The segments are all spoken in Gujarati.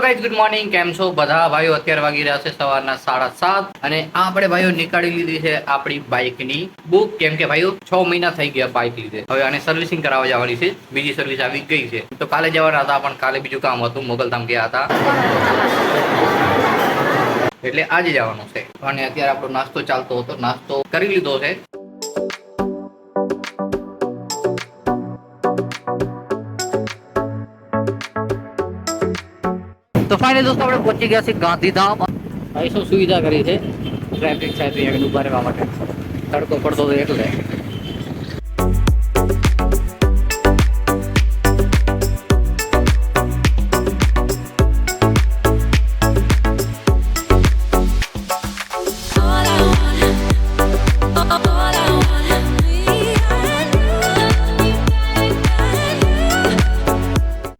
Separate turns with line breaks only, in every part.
ગાઈઝ ગુડ મોર્નિંગ, કેમ છો બધા ભાઈઓ? અત્યારે વાગી રહ્યા છે સવારના 7:30 અને આપણે ભાઈઓ નીકાળી લીધી છે આપણી બાઇકની બુક, કેમ કે ભાઈઓ 6 મહિના થઈ ગયા બાઇક લીધે. હવે આને સર્વિસિંગ કરાવવા જવાની છે. બીજી સર્વિસ આવી ગઈ છે. તો કાલે જવાના હતા, પણ કાલે બીજું કામ હતું, મોગલધામ ગયા હતા, એટલે આજે જવાનું છે. અને અત્યારે આપણો નાસ્તો ચાલતો હતો, નાસ્તો કરી લીધો છે. તો ફાઇનલી દોસ્તો આપણે પહોંચી ગયા છીએ ગાંધીધામ. ભાઈ શું સુવિધા કરી છે, ટ્રાફિક સાહેબ અહીંયા ઉભા રહેવા માટે, તડકો પડતો હતો એટલે.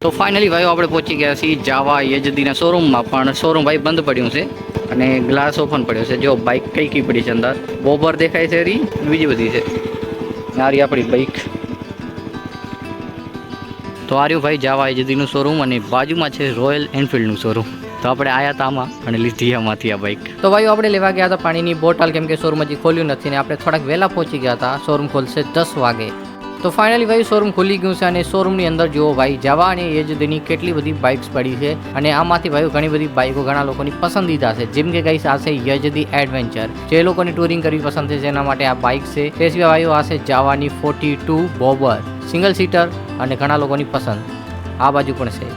તો ફાઇનલી ભાઈઓ આપણે પહોંચી ગયા છીએ જાવા યજદીના શોરૂમમાં, પણ શોરૂમ ભાઈ બંધ પડ્યું છે અને ગ્લાસ ઓપન પડ્યો છે. જો બાઇક કઈ પડી છે અંદર, બોબર દેખાય છે, રી બીજી બધી છે. આ રહી આપણી બાઇક. તો આ રહ્યું ભાઈ જાવા યજદીનું શોરૂમ અને બાજુમાં છે રોયલ એનફિલ્ડનું શોરૂમ. તો આપણે આયા હતા આમાં અને લીધી આમાંથી આ બાઇક. તો ભાઈઓ આપણે લેવા ગયા હતા પાણીની બોટલ, કેમ કે શોરૂમ હજી ખોલ્યું નથી ને આપણે થોડાક વહેલા પહોંચી ગયા હતા. શોરૂમ ખોલશે 10 વાગે. તો ફાઇનલી ભાઈ શોરૂમ ખુલી ગયું છે અને શોરૂમની અંદર જુઓ ભાઈ જાવા અને યજદીની કેટલી બધી બાઇક્સ પડી છે. અને આમાંથી ભાઈ ઘણી બધી બાઇકો ઘણા લોકોની પસંદીદા છે. જેમ કે ગાઈસ આ છે યજદી એડવેન્ચર, જે લોકોની ટુરિંગ કરવી પસંદ છે જેના માટે આ બાઇક છે. તે સિવાય ભાઈઓ આ છે જાવાની 42 બોબર સિંગલ સીટર અને ઘણા લોકોની પસંદ. આ બાજુ પણ છે.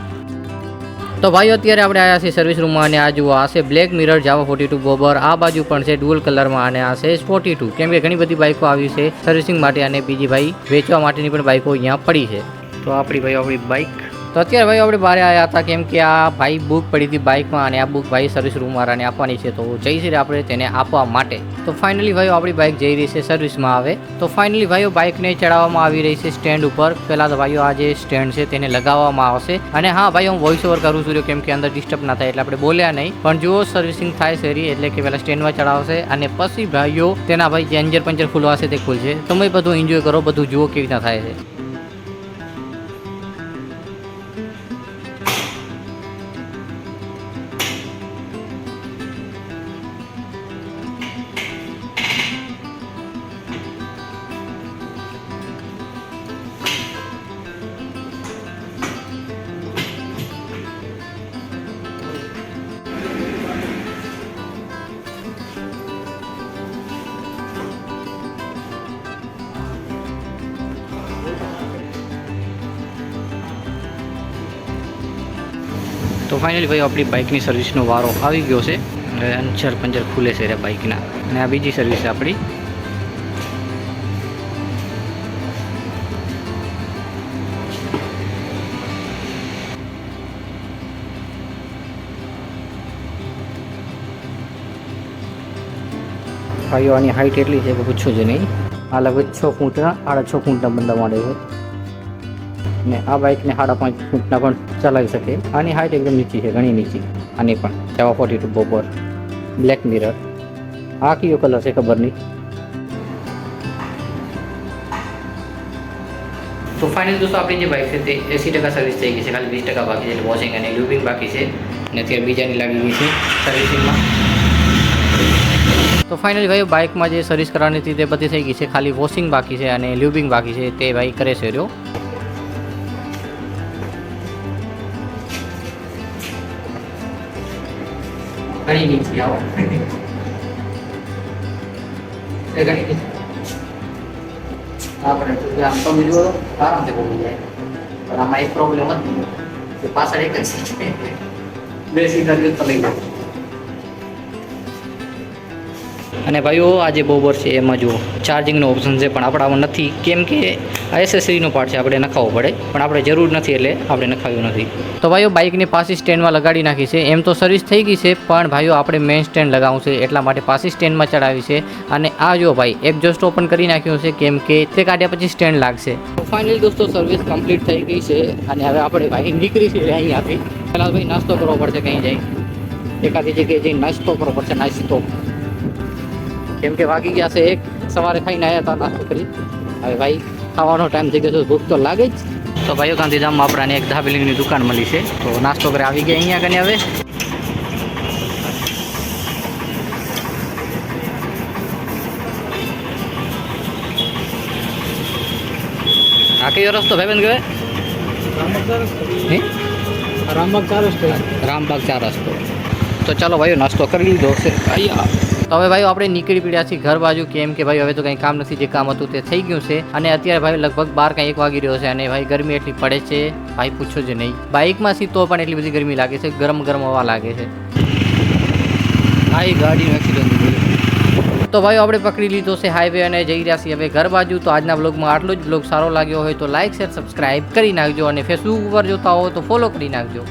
તો ભાઈઓ અત્યારે આપણે આવ્યા છીએ સર્વિસ રૂમમાં અને આ જુઓ આ છે બ્લેક મિરર જાવા 42 બોબર. આ બાજુ પણ છે ડ્યુઅલ કલરમાં અને આ છે 42, કેમ કે ઘણી બધી બાઇકો આવી છે સર્વિસિંગ માટે અને બીજી ભાઈ વેચવા માટેની પણ બાઇકો અહીંયા પડી છે. તો આપણી બાઇક. તો અત્યારે ભાઈ આપણે બહાર આવ્યા હતા, કેમ કે આ ભાઈ બુક પડી હતી બાઇકમાં અને આ બુક ભાઈ સર્વિસ રૂમવાળાને આપવાની છે. તો જઈશું આપણે તેને આપવા માટે. તો ફાઇનલી ભાઈઓ આપણી બાઇક જઈ રહી છે સર્વિસમાં આવે. તો ફાઇનલી ભાઈઓ બાઇકને ચડાવવામાં આવી રહી છે સ્ટેન્ડ ઉપર. પહેલાં તો ભાઈઓ આ જે સ્ટેન્ડ છે તેને લગાવવામાં આવશે. અને હા ભાઈ હું વોઇસ ઓવર કરું છું, કેમ કે અંદર ડિસ્ટર્બ ના થાય એટલે આપણે બોલ્યા નહીં. પણ જુઓ સર્વિસિંગ થાય છે રી, એટલે કે પહેલાં સ્ટેન્ડમાં ચડાવશે અને પછી ભાઈઓ તેના ભાઈ જે અંજર પંચર ખુલવાશે તે ખુલશે. તમે બધું એન્જોય કરો, બધું જુઓ કેવી રીતના થાય છે. તો ફાઇનલી ભાઈ આપણી બાઇકની સર્વિસનો વારો આવી ગયો છે. અંચર પંચર ખુલે છે બાઇકના. અને આ બીજી સર્વિસ આપણી. ભાઈઓ આની હાઇટ એટલી છે કે પૂછો જ નહીં. આ લગભગ 6 ફૂટના 6.5 ફૂટના બંદા માંડે છે ને આ બાઇકને 5.5 ફૂટના પણ ચલાવી શકે. આની હાઇટ એકદમ નીચી છે, ઘણી નીચી. આની પણ જાવા 42 બોબર બ્લેક મિરર. આ કયો કલર છે ખબર નહીં. તો ફાઇનલ દોસ્તો આપણી જે બાઇક છે તે 80% સર્વિસ થઈ ગઈ છે, ખાલી 20% બાકી છે, એટલે વોશિંગ અને લ્યુબિંગ બાકી છે. અને અત્યારે બીજાની લાગી ગઈ છે સર્વિસિંગમાં. તો ફાઇનલી ભાઈ બાઇકમાં જે સર્વિસ કરવાની હતી તે બધી થઈ ગઈ છે, ખાલી વોશિંગ બાકી છે અને લ્યુબિંગ બાકી છે. તે ભાઈ કરે છે રહ્યો. ઘણી નીચે આવો એ ઘણી નીચે આપણે આમ તો બીજું આરામથી બોલી જાય. પણ આમાં એક પ્રોબ્લેમ હતી કે પાછળ એક જ સીટ બે સીટર તો લઈ જાય. અને ભાઈઓ આ જે બોબર છે એમાં જુઓ ચાર્જિંગનો ઓપ્શન છે, પણ આપણામાં નથી, કેમ કે આ એસેસરીનો પાર્ટ છે, આપણે નખાવવો પડે. પણ આપણે જરૂર નથી એટલે આપણે નખાવ્યું નથી. તો ભાઈઓ બાઇકની પાછી સ્ટેન્ડમાં લગાડી નાખી છે. એમ તો સર્વિસ થઈ ગઈ છે, પણ ભાઈઓ આપણે મેઇન સ્ટેન્ડ લગાવવું છે એટલા માટે પાછી સ્ટેન્ડમાં ચડાવી છે. અને આ જો ભાઈ એક્ઝોસ્ટ ઓપન કરી નાખ્યું છે, કેમ કે તે કાઢ્યા પછી સ્ટેન્ડ લાગશે. તો ફાઇનલી દોસ્તો સર્વિસ કમ્પ્લીટ થઈ ગઈ છે અને હવે આપણે ભાઈ નીકળી છે અહીંયાથી. પહેલાં ભાઈ નાસ્તો કરવો પડશે, કંઈ જાય એકાદી જગ્યાએ જઈને નાસ્તો કરવો પડશે. નાસ્તો કેમ કે વાગી ગયા છે 1. સવારે ખાઈને આવ્યા હતા નાસ્તો કરી. હવે ભાઈ ખાવાનો ટાઈમ થઈ ગયો છે, ભૂખ તો લાગે જ. તો તો ભાઈઓ ગાંધીધામમાં આપણાને એક દાબેલીની દુકાન મળી છે, તો નાસ્તો કરે આવી ગયા અહીંયા કને હવે. આ કયો રસ્તો ભાઈબંધ કહેવાય? રામબાગ 4 રસ્તો. તો ચાલો ભાઈઓ નાસ્તો કરી લીધો છે. તો હવે ભાઈઓ આપણે નીકળી પડ્યા છીએ ઘર બાજુ, કેમ કે ભાઈ હવે તો કંઈ કામ નથી, જે કામ હતું તે થઈ ગયું છે. અને અત્યારે ભાઈ લગભગ 12 કંઈ 1 વાગી રહ્યો છે અને ભાઈ ગરમી એટલી પડે છે ભાઈ પૂછો જ નહીં. બાઇકમાં સીધો પણ એટલી બધી ગરમી લાગે છે, ગરમ ગરમ હવા લાગે છે. આ ગાડીનું એક્સિડન્ટ. તો ભાઈઓ આપણે પકડી લીધો છે હાઈવે અને જઈ રહ્યા છીએ હવે ઘર બાજુ. તો આજના બ્લોગમાં આટલો જ. બ્લોગ સારો લાગ્યો હોય તો લાઇક શેર સબસ્ક્રાઇબ કરી નાખજો અને ફેસબુક ઉપર જોતા હો તો ફોલો કરી નાખજો.